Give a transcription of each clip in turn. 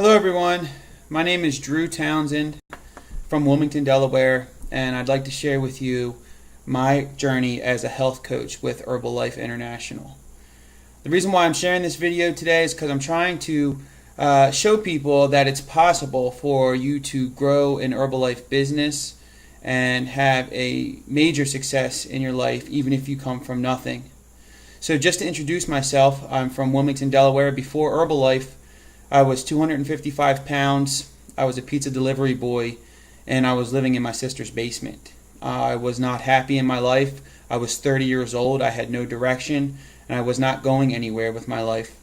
Hello everyone, my name is Drew Townsend from Wilmington, Delaware, and I'd like to share with you my journey as a health coach with Herbalife International. The reason why I'm sharing this video today is because I'm trying to show people that it's possible for you to grow an Herbalife business and have a major success in your life even if you come from nothing. So just to introduce myself, I'm from Wilmington, Delaware. Before Herbalife, I was 255 pounds, I was a pizza delivery boy, and I was living in my sister's basement. I was not happy in my life. I was 30 years old, I had no direction, and I was not going anywhere with my life.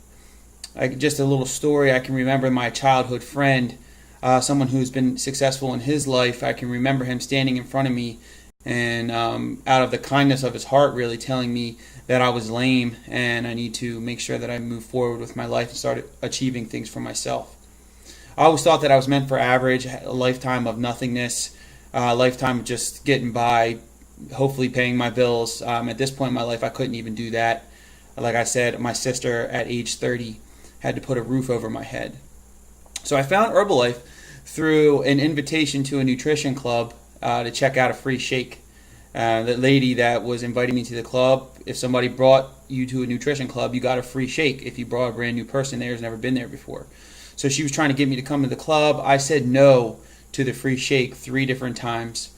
Just a little story, I can remember my childhood friend, someone who's been successful in his life. I can remember him standing in front of me and out of the kindness of his heart really telling me that I was lame and I need to make sure that I move forward with my life and start achieving things for myself. I always thought that I was meant for average, a lifetime of nothingness, a lifetime of just getting by, hopefully paying my bills. At this point in my life, I couldn't even do that. Like I said, my sister at age 30 had to put a roof over my head. So I found Herbalife through an invitation to a nutrition club to check out a free shake. The lady that was inviting me to the club, if somebody brought you to a nutrition club, you got a free shake if you brought a brand new person there who's never been there before. So she was trying to get me to come to the club. I said no to the free shake 3 different times.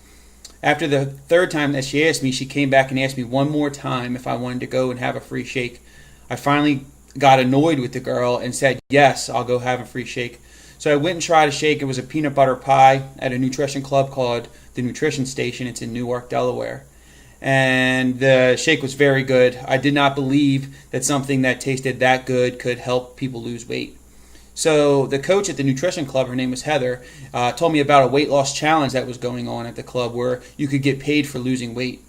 After the 3rd time that she asked me, she came back and asked me one more time if I wanted to go and have a free shake. I finally got annoyed with the girl and said, yes, I'll go have a free shake. So I went and tried a shake. It was a peanut butter pie at a nutrition club called the Nutrition Station. It's in Newark, Delaware. And the shake was very good. I did not believe that something that tasted that good could help people lose weight. So the coach at the nutrition club, her name was Heather, told me about a weight loss challenge that was going on at the club where you could get paid for losing weight.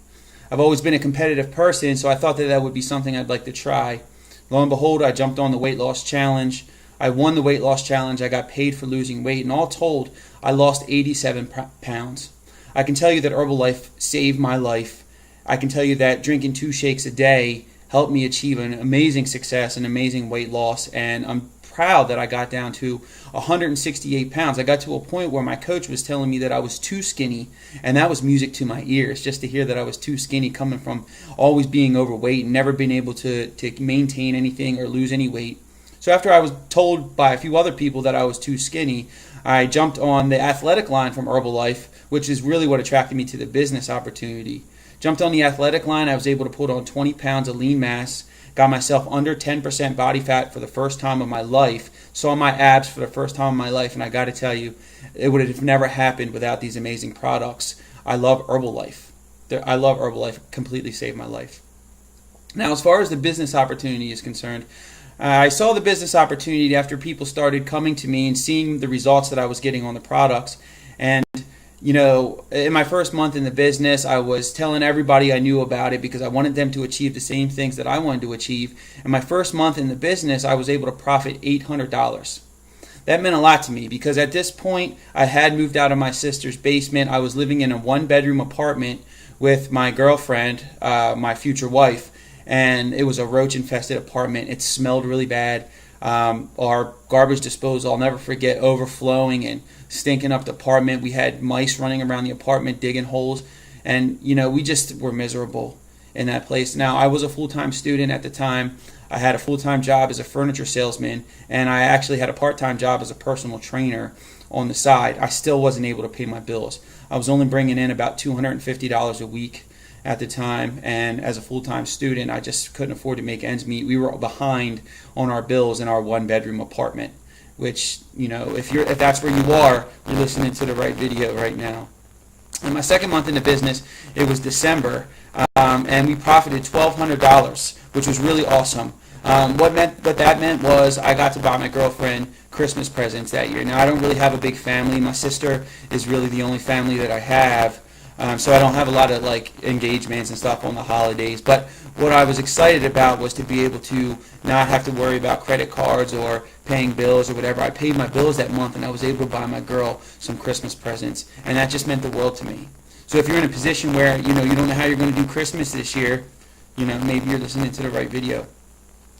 I've always been a competitive person, so I thought that that would be something I'd like to try. Lo and behold, I jumped on the weight loss challenge. I won the weight loss challenge. I got paid for losing weight, and all told, I lost 87 pounds. I can tell you that Herbalife saved my life. I can tell you that drinking 2 shakes a day helped me achieve an amazing success, an amazing weight loss, and I'm proud that I got down to 168 pounds. I got to a point where my coach was telling me that I was too skinny, and that was music to my ears, just to hear that I was too skinny, coming from always being overweight and never being able to maintain anything or lose any weight. So after I was told by a few other people that I was too skinny, I jumped on the athletic line from Herbalife, which is really what attracted me to the business opportunity. Jumped on the athletic line, I was able to put on 20 pounds of lean mass, got myself under 10% body fat for the first time of my life, saw my abs for the first time in my life, and I got to tell you, it would have never happened without these amazing products. I love Herbalife. I love Herbalife. Completely saved my life. Now, as far as the business opportunity is concerned, I saw the business opportunity after people started coming to me and seeing the results that I was getting on the products. And, you know, in my first month in the business, I was telling everybody I knew about it because I wanted them to achieve the same things that I wanted to achieve. In my first month in the business, I was able to profit $800. That meant a lot to me because at this point, I had moved out of my sister's basement. I was living in a 1-bedroom apartment with my girlfriend, my future wife. And it was a roach-infested apartment. It smelled really bad. Our garbage disposal, I'll never forget, overflowing and stinking up the apartment. We had mice running around the apartment digging holes. And, you know, we just were miserable in that place. Now, I was a full-time student at the time. I had a full-time job as a furniture salesman, and I actually had a part-time job as a personal trainer on the side. I still wasn't able to pay my bills. I was only bringing in about $250 a week at the time, and as a full-time student, I just couldn't afford to make ends meet. We were behind on our bills in our 1-bedroom apartment, which, you know, if that's where you are, you're listening to the right video right now. In my second month in the business, it was December, and we profited $1,200, which was really awesome. What that meant was I got to buy my girlfriend Christmas presents that year. Now, I don't really have a big family. My sister is really the only family that I have. So I don't have a lot of like engagements and stuff on the holidays. But what I was excited about was to be able to not have to worry about credit cards or paying bills or whatever. I paid my bills that month, and I was able to buy my girl some Christmas presents, and that just meant the world to me. So if you're in a position where you don't know how you're going to do Christmas this year, maybe you're listening to the right video.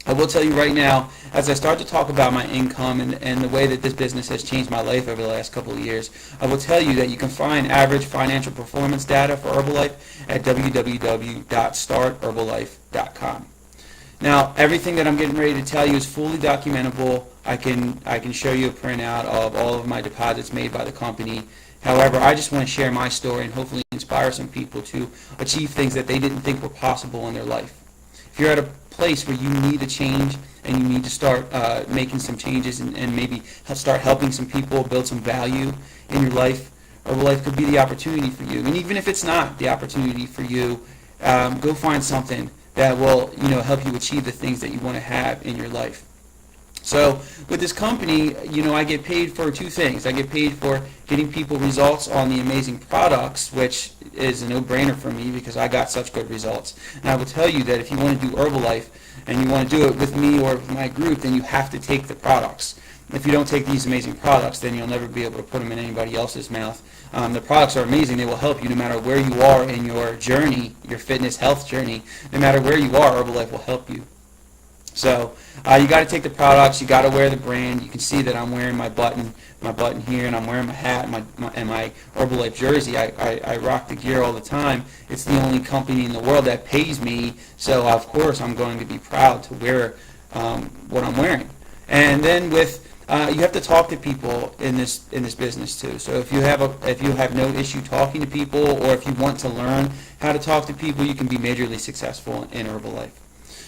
I will tell you right now, as I start to talk about my income and the way that this business has changed my life over the last couple of years, I will tell you that you can find average financial performance data for Herbalife at www.startherbalife.com. Now, everything that I'm getting ready to tell you is fully documentable. I can show you a printout of all of my deposits made by the company. However, I just want to share my story and hopefully inspire some people to achieve things that they didn't think were possible in their life. If you're at a place where you need a change and you need to start making some changes and maybe start helping some people build some value in your life, Herbalife could be the opportunity for you. And even if it's not the opportunity for you, go find something that will help you achieve the things that you want to have in your life. So with this company, I get paid for two things. I get paid for getting people results on the amazing products, which is a no-brainer for me because I got such good results. And I will tell you that if you want to do Herbalife and you want to do it with me or with my group, then you have to take the products. If you don't take these amazing products, then you'll never be able to put them in anybody else's mouth. The products are amazing. They will help you no matter where you are in your journey, your fitness health journey. No matter where you are, Herbalife will help you. So you got to take the products. You got to wear the brand. You can see that I'm wearing my button here, and I'm wearing my hat and my Herbalife jersey. I rock the gear all the time. It's the only company in the world that pays me, so of course I'm going to be proud to wear what I'm wearing. And then you have to talk to people in this business too. So if you have no issue talking to people, or if you want to learn how to talk to people, you can be majorly successful in Herbalife.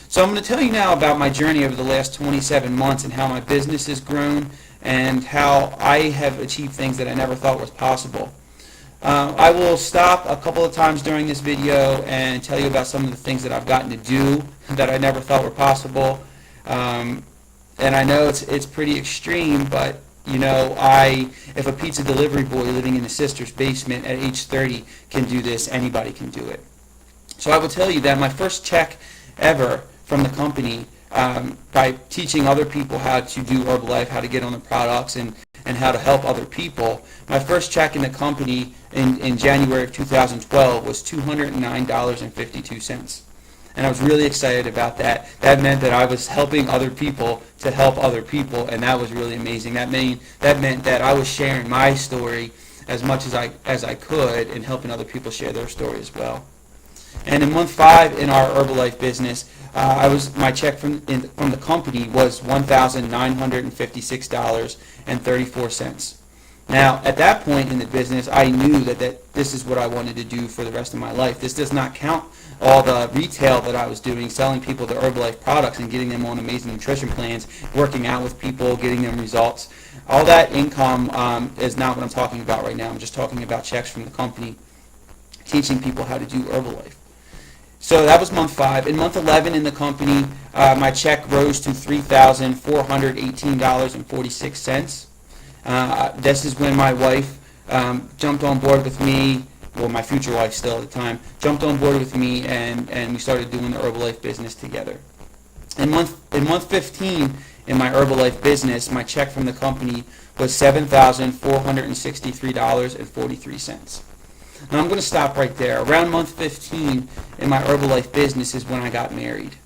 So I'm going to tell you now about my journey over the last 27 months and how my business has grown and how I have achieved things that I never thought was possible. I will stop a couple of times during this video and tell you about some of the things that I've gotten to do that I never thought were possible. And I know it's pretty extreme, but if a pizza delivery boy living in his sister's basement at age 30 can do this, anybody can do it. So I will tell you that my first check ever from the company, by teaching other people how to do Herbalife, how to get on the products, and how to help other people. My first check in the company in January of 2012 was $209.52. And I was really excited about that. That meant that I was helping other people to help other people, and that was really amazing. That meant that I was sharing my story as much as I could and helping other people share their story as well. And in month 5 in our Herbalife business, my check from the company was $1,956.34. Now, at that point in the business, I knew that this is what I wanted to do for the rest of my life. This does not count all the retail that I was doing, selling people the Herbalife products and getting them on amazing nutrition plans, working out with people, getting them results. All that income is not what I'm talking about right now. I'm just talking about checks from the company, teaching people how to do Herbalife. So that was month 5. In month 11 in the company, my check rose to $3,418.46. This is when my wife jumped on board with me, well, my future wife still at the time, jumped on board with me, and we started doing the Herbalife business together. In month 15 in my Herbalife business, my check from the company was $7,463.43. Now I'm going to stop right there. Around month 15 in my Herbalife business is when I got married.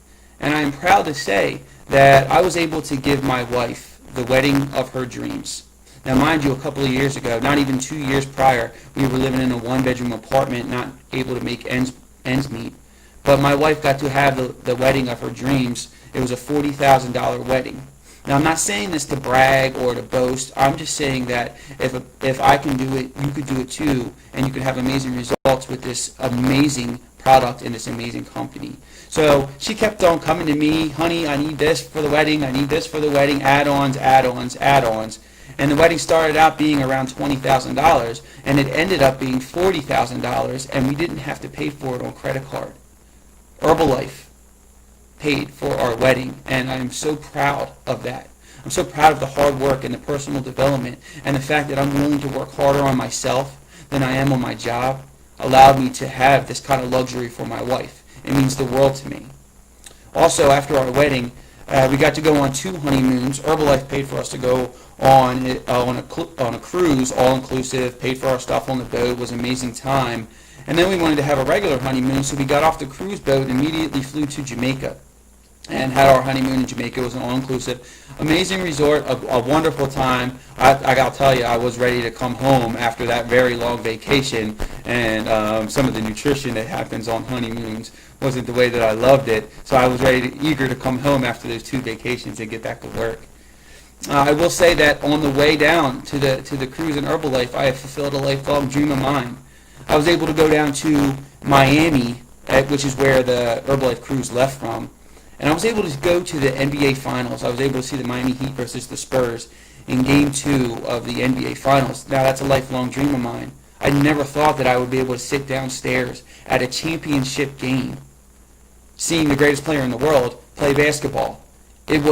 And I am proud to say that I was able to give my wife the wedding of her dreams. Now mind you, a couple of years ago, not even 2 years prior, we were living in a one-bedroom apartment, not able to make ends meet. But my wife got to have the wedding of her dreams. It was a $40,000 wedding. Now, I'm not saying this to brag or to boast. I'm just saying that if I can do it, you could do it too, and you could have amazing results with this amazing product in this amazing company. So she kept on coming to me, honey, I need this for the wedding, I need this for the wedding, add-ons, add-ons, add-ons. And the wedding started out being around $20,000, and it ended up being $40,000, and we didn't have to pay for it on credit card. Herbalife paid for our wedding, and I'm so proud of that. I'm so proud of the hard work and the personal development, and the fact that I'm willing to work harder on myself than I am on my job allowed me to have this kind of luxury for my wife. It means the world to me. Also, after our wedding, we got to go on 2 honeymoons. Herbalife paid for us to go on a cruise, all-inclusive, paid for our stuff on the boat. It was an amazing time. And then we wanted to have a regular honeymoon, so we got off the cruise boat and immediately flew to Jamaica. and had our honeymoon in Jamaica. It was an all-inclusive, amazing resort, a wonderful time. I got to tell you, I was ready to come home after that very long vacation, and some of the nutrition that happens on honeymoons wasn't the way that I loved it. So I was eager to come home after those 2 vacations and get back to work. I will say that on the way down to the cruise in Herbalife, I have fulfilled a lifelong dream of mine. I was able to go down to Miami, which is where the Herbalife cruise left from, and I was able to go to the NBA Finals. I was able to see the Miami Heat versus the Spurs in Game 2 of the NBA Finals. Now, that's a lifelong dream of mine. I never thought that I would be able to sit downstairs at a championship game, seeing the greatest player in the world play basketball. It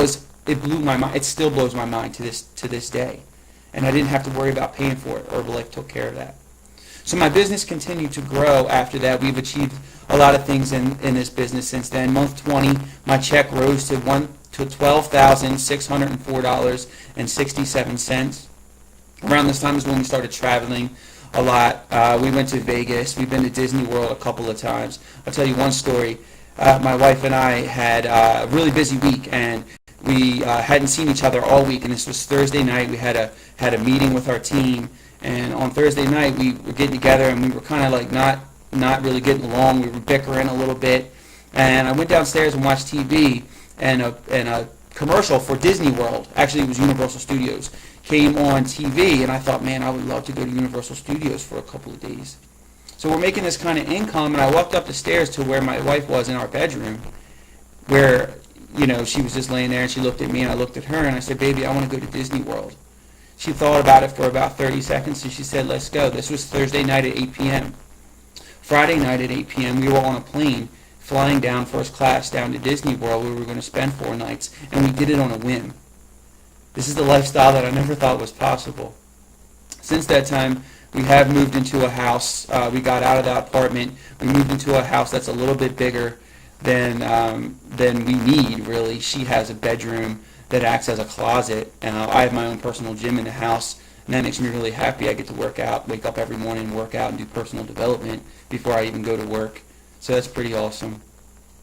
blew my mind. It still blows my mind to this day. And I didn't have to worry about paying for it. Herbalife took care of that. So my business continued to grow after that. We've achieved a lot of things in this business since then. Month 20, my check rose to $12,604.67. Around this time is when we started traveling a lot. We went to Vegas. We've been to Disney World a couple of times. I'll tell you one story. My wife and I had a really busy week, and we hadn't seen each other all week, and this was Thursday night. We had a meeting with our team, and on Thursday night we were getting together, and we were kind of like not really getting along. We were bickering a little bit, and I went downstairs and watched TV, and a commercial for Disney World, actually it was Universal Studios, came on TV, and I thought, man, I would love to go to Universal Studios for a couple of days. So we're making this kind of income, and I walked up the stairs to where my wife was in our bedroom, where she was just laying there, and she looked at me, and I looked at her, and I said, baby, I want to go to Disney World. She thought about it for about 30 seconds, and she said, let's go. This was Thursday night at 8 p.m. Friday night at 8 p.m., we were on a plane flying down first class down to Disney World, where we were going to spend 4 nights, and we did it on a whim. This is the lifestyle that I never thought was possible. Since that time, we have moved into a house. We got out of that apartment. We moved into a house that's a little bit bigger than we need, really. She has a bedroom that acts as a closet. I have my own personal gym in the house, and that makes me really happy. I get to work out, wake up every morning, work out, and do personal development before I even go to work. So that's pretty awesome.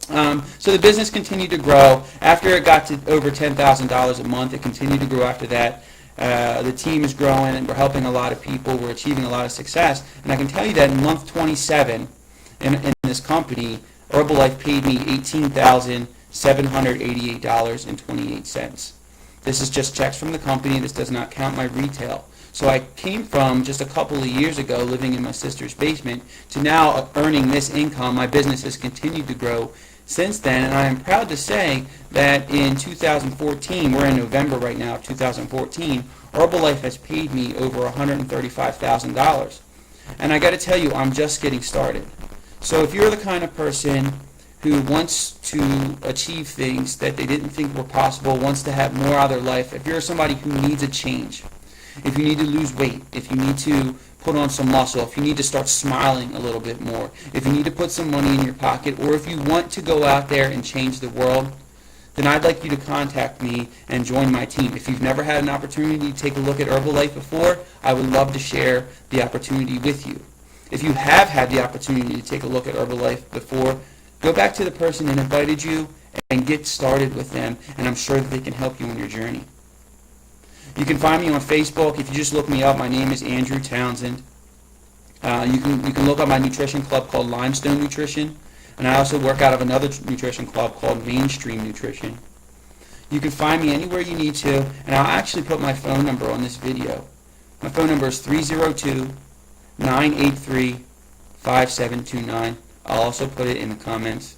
So the business continued to grow. After it got to over $10,000 a month, it continued to grow after that. The team is growing, and we're helping a lot of people. We're achieving a lot of success. And I can tell you that in month 27 in this company, Herbalife paid me $18,788.28. This is just checks from the company. This does not count my retail. So I came from just a couple of years ago living in my sister's basement to now earning this income. My business has continued to grow since then, and I am proud to say that in 2014, we're in November right now, 2014, Herbalife has paid me over $135,000. And I got to tell you, I'm just getting started. So if you're the kind of person who wants to achieve things that they didn't think were possible, wants to have more out of their life, if you're somebody who needs a change, if you need to lose weight, if you need to put on some muscle, if you need to start smiling a little bit more, if you need to put some money in your pocket, or if you want to go out there and change the world, then I'd like you to contact me and join my team. If you've never had an opportunity to take a look at Herbalife before, I would love to share the opportunity with you. If you have had the opportunity to take a look at Herbalife before, go back to the person that invited you and get started with them, and I'm sure that they can help you on your journey. You can find me on Facebook. If you just look me up, my name is Andrew Townsend. You can look up my nutrition club called Limestone Nutrition, and I also work out of another nutrition club called Mainstream Nutrition. You can find me anywhere you need to, and I'll actually put my phone number on this video. My phone number is 302-983-5729. I'll also put it in the comments.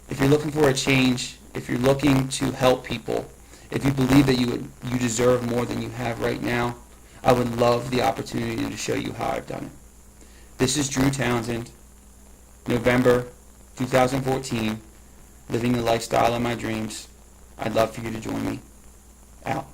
If you're looking for a change, if you're looking to help people, if you believe that you deserve more than you have right now, I would love the opportunity to show you how I've done it. This is Drew Townsend, November 2014, living the lifestyle of my dreams. I'd love for you to join me. Out.